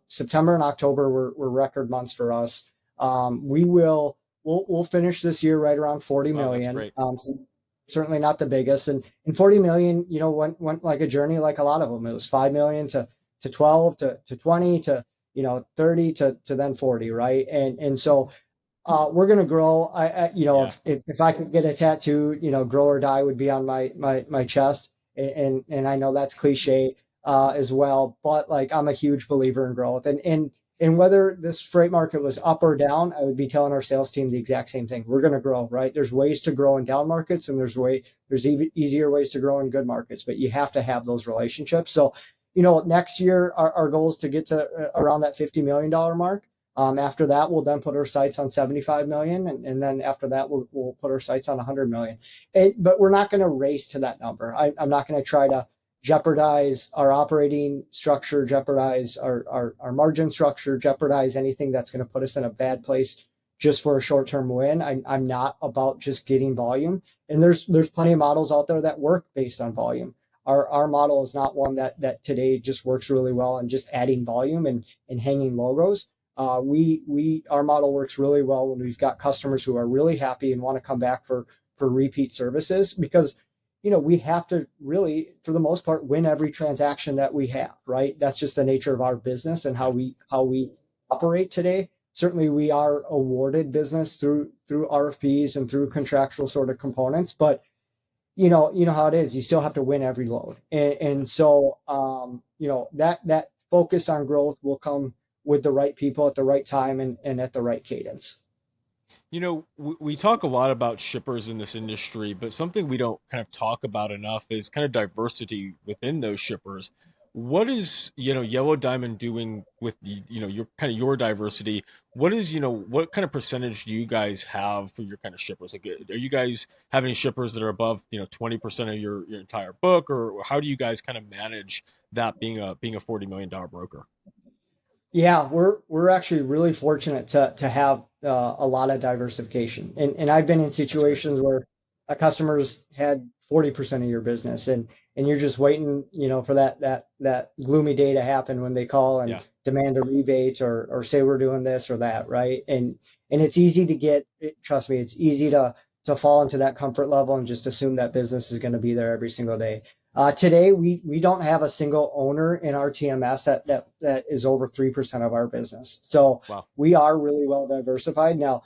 September and October were record months for us. We'll finish this year right around 40 Wow, that's million. great. Certainly not the biggest, and 40 million, went like a journey, like a lot of them. It was 5 million to 12 to 20 to 30 to then 40, right? And so we're going to grow. If I could get a tattoo, grow or die would be on my chest. And I know that's cliche as well, but like I'm a huge believer in growth. And whether this freight market was up or down, I would be telling our sales team the exact same thing. We're going to grow, right? There's ways to grow in down markets, and there's even easier ways to grow in good markets, but you have to have those relationships. So next year, our goal is to get to around that $50 million mark. After that, we'll then put our sights on 75 million. And then after that, we'll put our sights on 100 million. But we're not going to race to that number. I'm not going to try to jeopardize our operating structure, jeopardize our margin structure, jeopardize anything that's going to put us in a bad place just for a short-term win. I'm not about just getting volume. And there's plenty of models out there that work based on volume. Our model is not one that today just works really well and just adding volume and hanging logos. Our model works really well when we've got customers who are really happy and want to come back for repeat services, because we have to really, for the most part, win every transaction that we have, right? That's just the nature of our business and how we operate today. Certainly we are awarded business through RFPs and through contractual sort of components, but you know how it is. You still have to win every load. And so, that focus on growth will come with the right people at the right time and at the right cadence. We talk a lot about shippers in this industry, but something we don't kind of talk about enough is kind of diversity within those shippers. What is, Yellow Diamond doing with your diversity? What kind of percentage do you guys have for your kind of shippers? Like, are you guys having shippers that are above, 20% of your entire book, or how do you guys kind of manage that being a $40 million broker? Yeah, we're actually really fortunate to have a lot of diversification. And I've been in That's great. situations where a customer's had 40% of your business and you're just waiting, for that gloomy day to happen when they call and Yeah. demand a rebate or say we're doing this or that, right? And it's easy to trust me, it's easy to fall into that comfort level and just assume that business is going to be there every single day. Today, we don't have a single owner in our TMS that is over 3% of our business. So Wow. we are really well diversified. Now,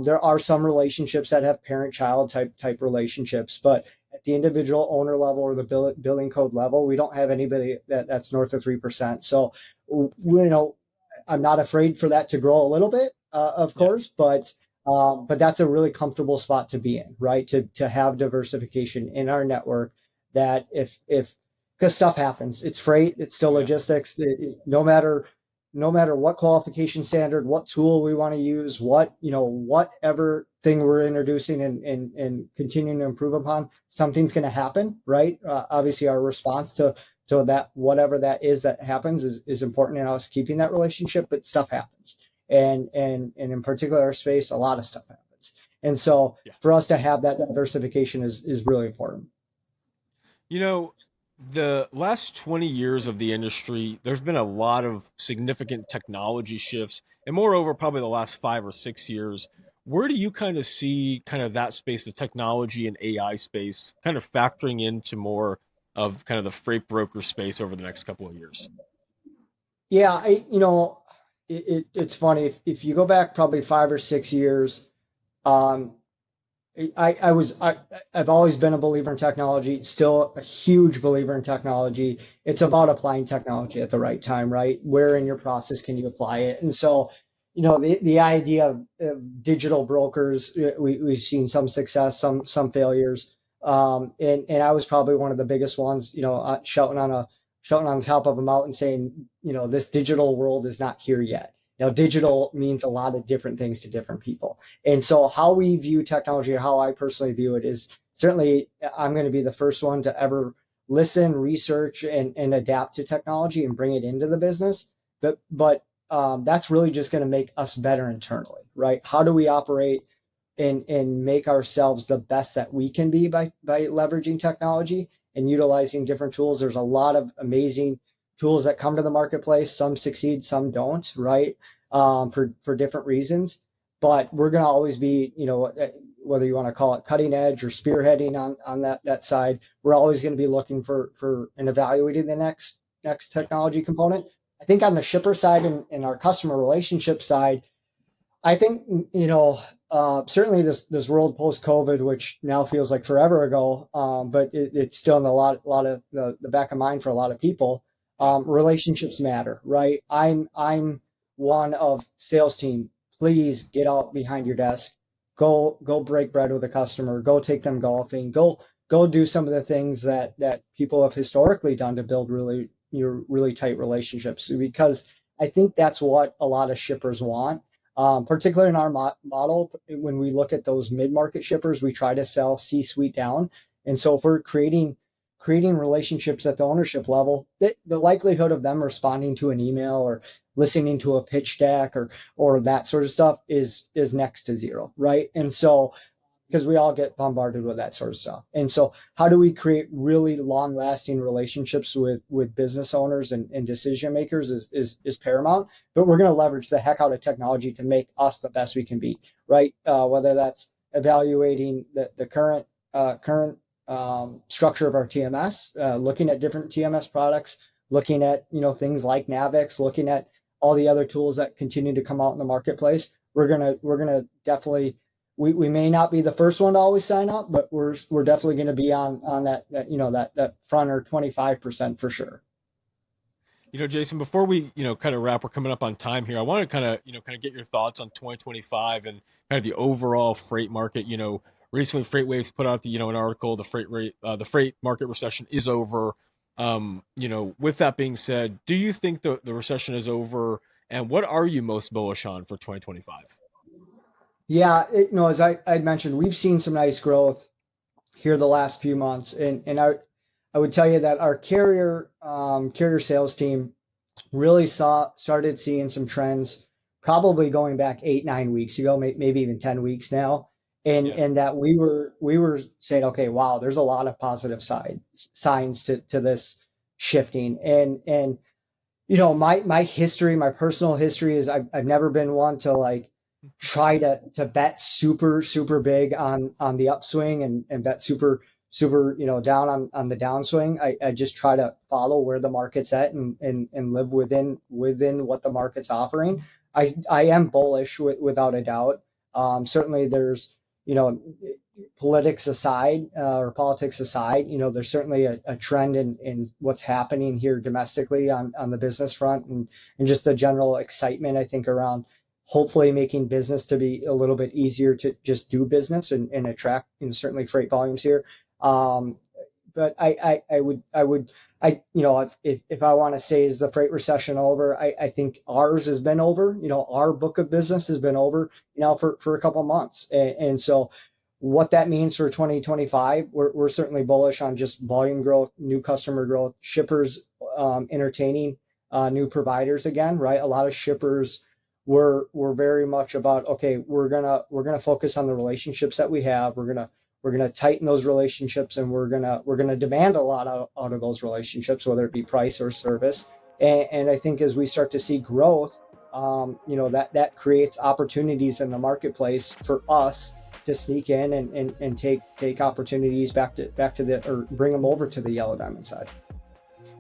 there are some relationships that have parent-child type relationships, but at the individual owner level or the billing code level, we don't have anybody that's north of 3%. So, I'm not afraid for that to grow a little bit, of Yeah. course, but that's a really comfortable spot to be in, right? To have diversification in our network that if because stuff happens, it's freight, it's still Oh yeah. logistics. No matter what qualification standard, what tool we want to use, whatever thing we're introducing and continuing to improve upon, something's going to happen, right? Obviously, our response to that, whatever that is that happens, is important in us keeping that relationship, but stuff happens, and in particular our space, a lot of stuff happens, and so Yeah. for us to have that diversification is really important. You know, the last 20 years of the industry, there's been a lot of significant technology shifts. And moreover, probably the last 5 or 6 years, where do you kind of see kind of that space, the technology and AI space, kind of factoring into more of kind of the freight broker space over the next couple of years? Yeah, it's funny if you go back probably 5 or 6 years. um I've always been a believer in technology, still a huge believer in technology. It's about applying technology at the right time, right? Where in your process can you apply it? And so, the idea of digital brokers, we've seen some success, some failures. And I was probably one of the biggest ones, shouting on the top of a mountain saying, this digital world is not here yet. Now, digital means a lot of different things to different people. And so how we view technology, or how I personally view it, is certainly I'm going to be the first one to ever listen, research, and adapt to technology and bring it into the business. But that's really just going to make us better internally, right? How do we operate and make ourselves the best that we can be by leveraging technology and utilizing different tools? There's a lot of amazing tools that come to the marketplace. Some succeed, some don't, right? For different reasons. But we're going to always be, whether you want to call it cutting edge or spearheading on that side, we're always going to be looking for and evaluating the next Yeah. technology component. I think on the shipper side and our customer relationship side, I think, certainly this world post COVID, which now feels like forever ago, but it's still in the lot of the back of mind for a lot of people. Yeah. Relationships matter, right? I'm one of sales team. Please get out behind your desk, go break bread with a customer, go take them golfing, go do some of the things that people have historically done to build really tight relationships, because I think that's what a lot of shippers want. Particularly in our model, when we look at those mid-market shippers, we try to sell C-suite down. And so if we're creating relationships at the ownership level, the likelihood of them responding to an email or listening to a pitch deck or that sort of stuff is next to zero, right? Yeah. And so because we all get bombarded with that sort of stuff. And so how do we create really long lasting relationships with business owners and decision makers is paramount. But we're going to leverage the heck out of technology to make us the best we can be, right? Whether that's evaluating the current structure of our TMS, looking at different TMS products, looking at things like Navix, looking at all the other tools that continue to come out in the marketplace. We're gonna definitely, we may not be the first one to always sign up, but we're definitely going to be on that front, or 25% for sure. Jason, before we, kind of wrap, we're coming up on time here. I want to kind of get your thoughts on 2025 and kind of the overall freight market. Recently FreightWaves put out an article, the freight market recession is over. With that being said, do you think the recession is over, and what are you most bullish on for 2025? Yeah, as I'd mentioned, we've seen some nice growth here the last few months, and I would tell you that our carrier sales team really started seeing some trends probably going back 8, 9 weeks ago, maybe even 10 weeks now. Yeah. And that we were saying, okay, wow, there's a lot of positive signs to this shifting. And my history, my personal history is I've never been one to like try to bet super big on the upswing and bet super down on the downswing. I just try to follow where the market's at and live within what the market's offering. I am bullish without a doubt. Certainly there's you know politics aside, or politics aside, there's certainly a trend in what's happening here domestically on the business front, and just the general excitement, I think, around hopefully making business to be a little bit easier to just do business and attract, certainly freight volumes here. Um, but if I want to say, is the freight recession over? I think ours has been over. Our book of business has been over, for a couple of months. And so what that means for 2025, we're certainly bullish on just volume growth, new customer growth, shippers entertaining new providers again, right? A lot of shippers were very much about, okay, we're gonna focus on the relationships that we have. We're gonna tighten those relationships, and we're gonna demand a lot out of those relationships, whether it be price or service. And I think as we start to see growth, that creates opportunities in the marketplace for us to sneak in and take opportunities back to or bring them over to the Yellow Diamond side.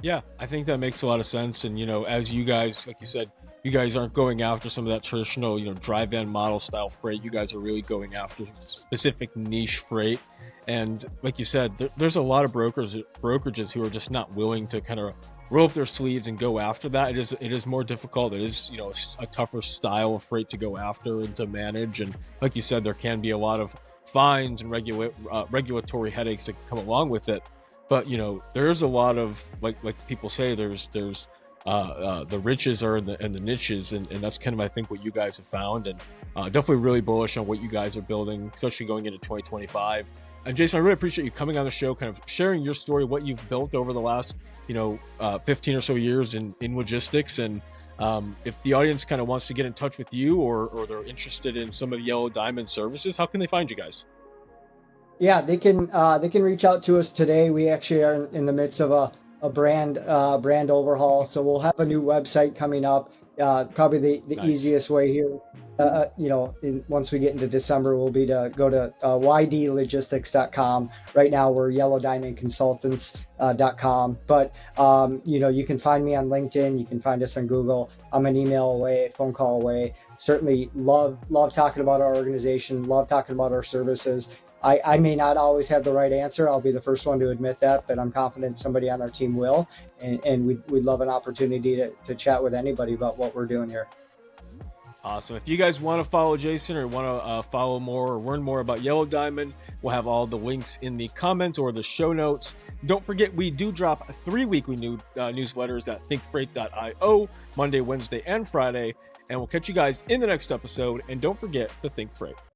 Yeah, I think that makes a lot of sense. And, as you guys, like you said, you guys aren't going after some of that traditional, dry van model style freight. You guys are really going after specific niche freight. And like you said, there's a lot of brokerages who are just not willing to kind of roll up their sleeves and go after that. It is more difficult. It is, a tougher style of freight to go after and to manage. And like you said, there can be a lot of fines and regulatory headaches that come along with it. But there's a lot of like people say, there's the riches are in the niches, and that's kind of, I think, what you guys have found. And definitely really bullish on what you guys are building, especially going into 2025. And Jason, I really appreciate you coming on the show, kind of sharing your story, what you've built over the last 15 or so years in logistics. And if the audience kind of wants to get in touch with you, or they're interested in some of the Yellow Diamond services, how can they find you guys? Yeah, they can reach out to us today. We actually are in the midst of a brand overhaul, so we'll have a new website coming up. Probably the Nice. easiest way here, once we get into December, will be to go to ydlogistics.com. Right now we're yellowdiamondconsultants.com, but you can find me on LinkedIn. You can find us on Google. I'm an email away, phone call away. Certainly love talking about our organization. Love talking about our services. I may not always have the right answer. I'll be the first one to admit that, but I'm confident somebody on our team will. And we'd love an opportunity to chat with anybody about what we're doing here. Awesome. If you guys want to follow Jason, or want to follow more or learn more about Yellow Diamond, we'll have all the links in the comments or the show notes. Don't forget, we do drop 3 weekly newsletters at thinkfreight.io, Monday, Wednesday, and Friday. And we'll catch you guys in the next episode. And don't forget to think freight.